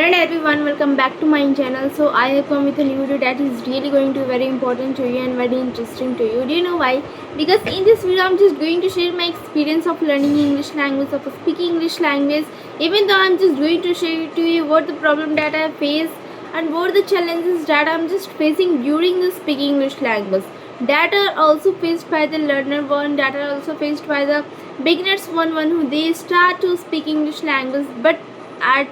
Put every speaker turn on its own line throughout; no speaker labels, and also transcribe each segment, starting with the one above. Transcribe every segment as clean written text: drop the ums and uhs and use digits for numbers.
and everyone, welcome back to my channel. So I have come with a new video that is really going to be very important to you and very interesting to you. Do you know why? Because in this video I'm just going to share my experience of learning English language, of speaking English language. Even though I'm just going to share to you what the problem that I face and what the challenges that I'm just facing during the speaking English language, that are also faced by the learner one, that are also faced by the beginners one who they start to speak English language, but at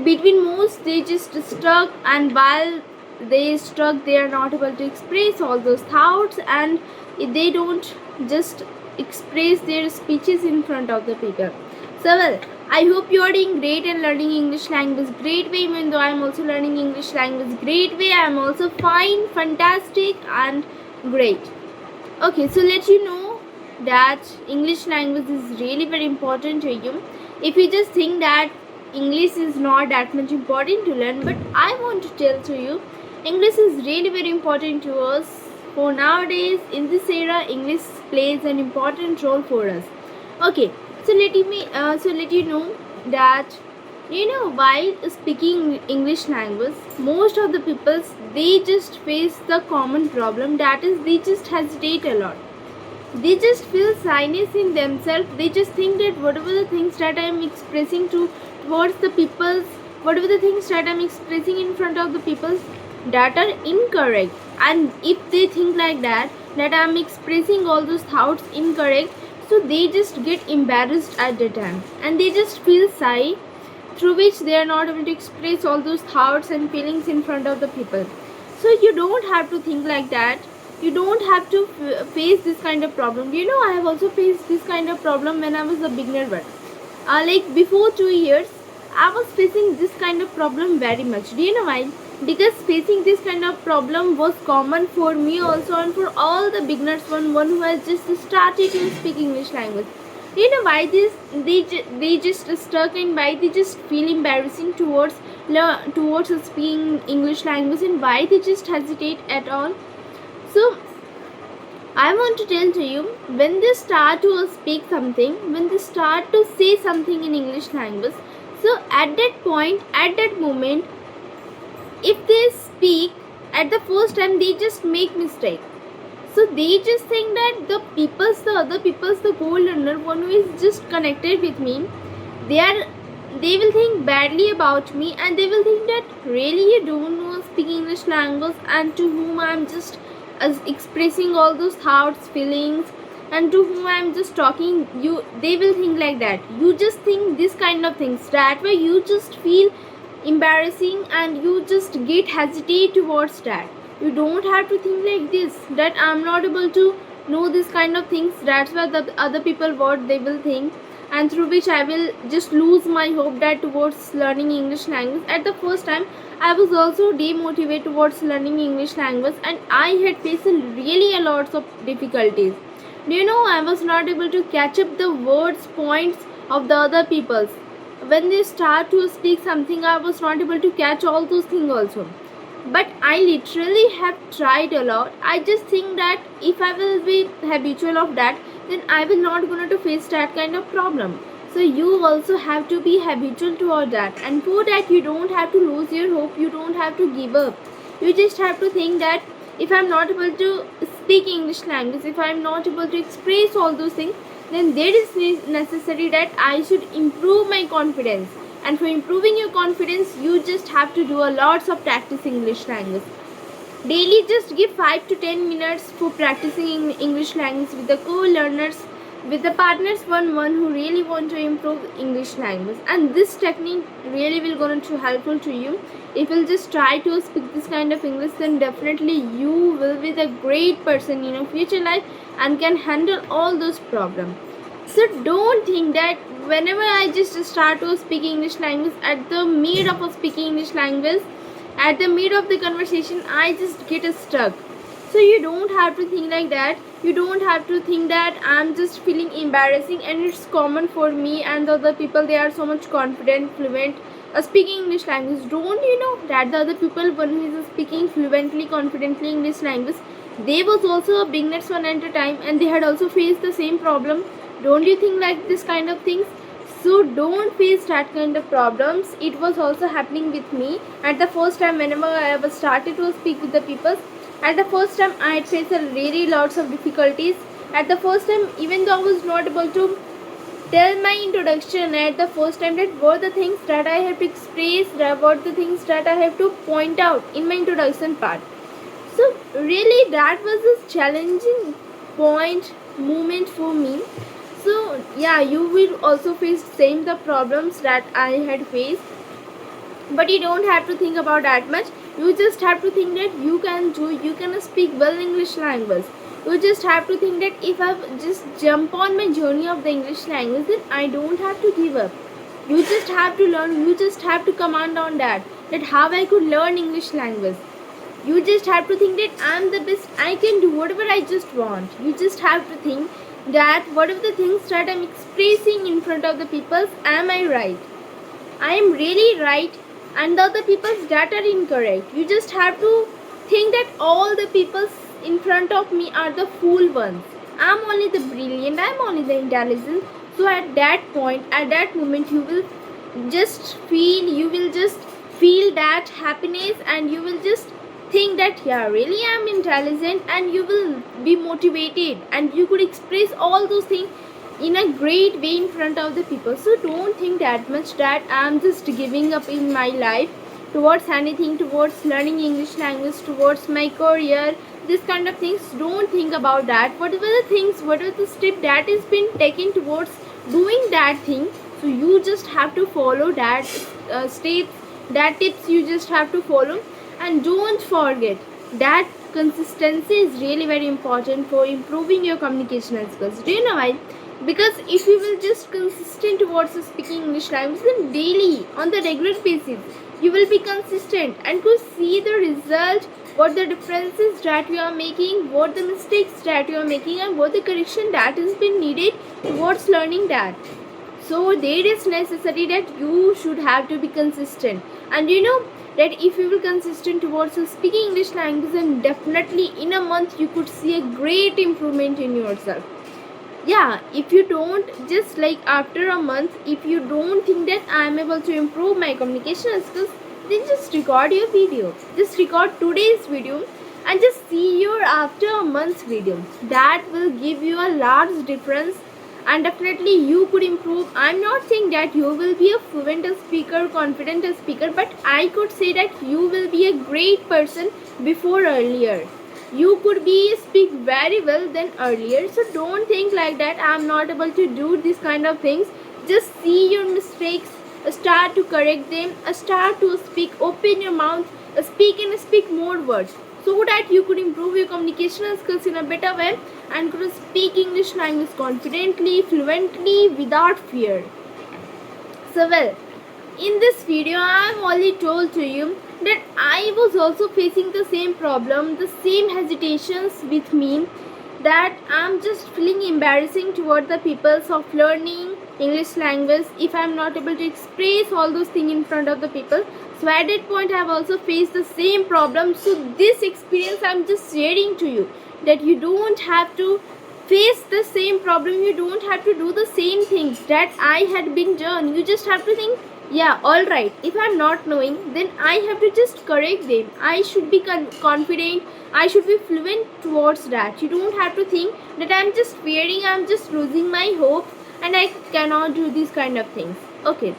between most they just stuck, and while they stuck they are not able to express all those thoughts, and they don't just express their speeches in front of the people. So well, I hope you are doing great and learning English language great way. Even though I am also learning English language great way, I am also fine, fantastic and great. Okay, so let you know that English language is really very important to you. If you just think that English is not that much important to learn, but I want to tell to you, English is really very important to us. For nowadays, in this era, English plays an important role for us. Okay, so let you know that while speaking English language, most of the people they just face the common problem, that is they just hesitate a lot. They just feel shyness in themselves. They just think that whatever the things that I am expressing towards the peoples, whatever the things that I am expressing in front of the peoples, that are incorrect. And if they think like that I am expressing all those thoughts incorrect, so they just get embarrassed at the time, and they just feel shy, through which they are not able to express all those thoughts and feelings in front of the people. So you don't have to think like that. You don't have to face this kind of problem. I have also faced this kind of problem when I was a beginner one. Like before 2 years, I was facing this kind of problem very much. Do you know why? Because facing this kind of problem was common for me also, and for all the beginners one who has just started to speak English language. Do you know why they just stuck, and why they just feel embarrassing towards speaking English language, and why they just hesitate at all? So I want to tell to you, when they start to speak something, when they start to say something in English language, so at that point, at that moment, if they speak at the first time, they just make mistake. So they just think that the other people's, the co-learner one who is just connected with me, they will think badly about me, and they will think that really you don't know speak English language, and to whom I'm just expressing all those thoughts, feelings, and to whom I'm just talking. They will think like that. You just think this kind of things. That way you just feel embarrassing, and you just get hesitate towards that. You don't have to think like this, that I'm not able to know this kind of things. That's why the other people what they will think, and through which I will just lose my hope that towards learning English language. At the first time, I was also demotivated towards learning English language, and I had faced really a lots of difficulties. I was not able to catch up the words points of the other people's. When they start to speak something, I was not able to catch all those things also. But I literally have tried a lot. I just think that if I will be habitual of that, then I will not going to face that kind of problem. So you also have to be habitual toward that, and for that you don't have to lose your hope. You don't have to give up. You just have to think that if I'm not able to speak English language, if I'm not able to express all those things, then there is necessary that I should improve my confidence. And for improving your confidence, you just have to do a lots of practice English language. Daily just give 5 to 10 minutes for practicing English language with the co-learners, with the partners one who really want to improve English language. And this technique really will going to helpful to you. If you'll just try to speak this kind of English, then definitely you will be the great person in your future life and can handle all those problems. So don't think that whenever I just start to speak English language, at the mid of speaking English language, at the mid of the conversation, I just get stuck. So you don't have to think like that. You don't have to think that I'm just feeling embarrassing and it's common for me and the other people, they are so much confident, fluent speaking English language. Don't you know that the other people one who is speaking fluently, confidently English language, they was also a beginners one at a time, and they had also faced the same problem. Don't you think like this kind of things? So don't face that kind of problems. It was also happening with me at the first time. Whenever I was started to speak with the people, at the first time I had faced a really lots of difficulties. At the first time, even though I was not able to tell my introduction at the first time, that what the things that I have to express, that what the things that I have to point out in my introduction part. So really that was a challenging point moment for me. So yeah, you will also face same the problems that I had faced, but you don't have to think about that much. You just have to think that you can speak well English language. You just have to think that if I just jump on my journey of the English language, then I don't have to give up. You just have to learn. You just have to command on that how I could learn English language. You just have to think that I'm the best, I can do whatever I just want. You just have to think that whatever the things that I'm expressing in front of the people, am I right? I am really right, and the other people that are incorrect. You just have to think that all the people in front of me are the fool ones. I'm only the brilliant, I'm only the intelligent. So at that point, at that moment, you will just feel that happiness, and you will just think that yeah, really I'm intelligent, and you will be motivated, and you could express all those things in a great way in front of the people. So don't think that much that I'm just giving up in my life towards anything, towards learning English language, towards my career, this kind of things. Don't think about that. Whatever the things, whatever the step that is been taken towards doing that thing, so you just have to follow that steps, that tips you just have to follow. And don't forget that consistency is really very important for improving your communication skills. Do you know why? Because if you will just consistent towards speaking English language, then daily on the regular basis you will be consistent and could see the result, what the differences that you are making, what the mistakes that you are making, and what the correction that has been needed towards learning that. So there is necessary that you should have to be consistent. And you know that if you will consistent towards speaking English language, then definitely in a month you could see a great improvement in yourself. Yeah, if you don't, just like after a month, if you don't think that I am able to improve my communication skills, then just record your video. Just record today's video and just see your after a month's video. That will give you a large difference, and definitely you could improve. I'm not saying that you will be a fluent speaker, confident speaker, but I could say that you will be a great person before earlier. You could be speak very well than earlier. So don't think like that I'm not able to do this kind of things. Just see your mistakes, start to correct them, start to speak, open your mouth, speak and speak more words, so that you could improve your communication skills in a better way and could speak English language confidently, fluently, without fear. So well, in this video I have already told to you that I was also facing the same problem, the same hesitations with me, that I'm just feeling embarrassing toward the peoples of learning English language if I'm not able to express all those things in front of the people. So at that point I have also faced the same problem. So this experience I'm just sharing to you, that you don't have to face the same problem, you don't have to do the same things that I had been done. You just have to think, yeah, alright, if I'm not knowing, then I have to just correct them. I should be confident, I should be fluent towards that. You don't have to think that I'm just fearing, I'm just losing my hope and I cannot do these kind of things. Okay,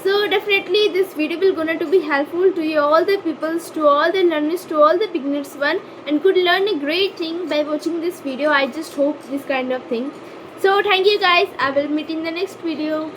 so definitely this video will gonna to be helpful to you, all the peoples, to all the learners, to all the beginners one, and could learn a great thing by watching this video. I just hope this kind of thing. So thank you guys, I will meet in the next video.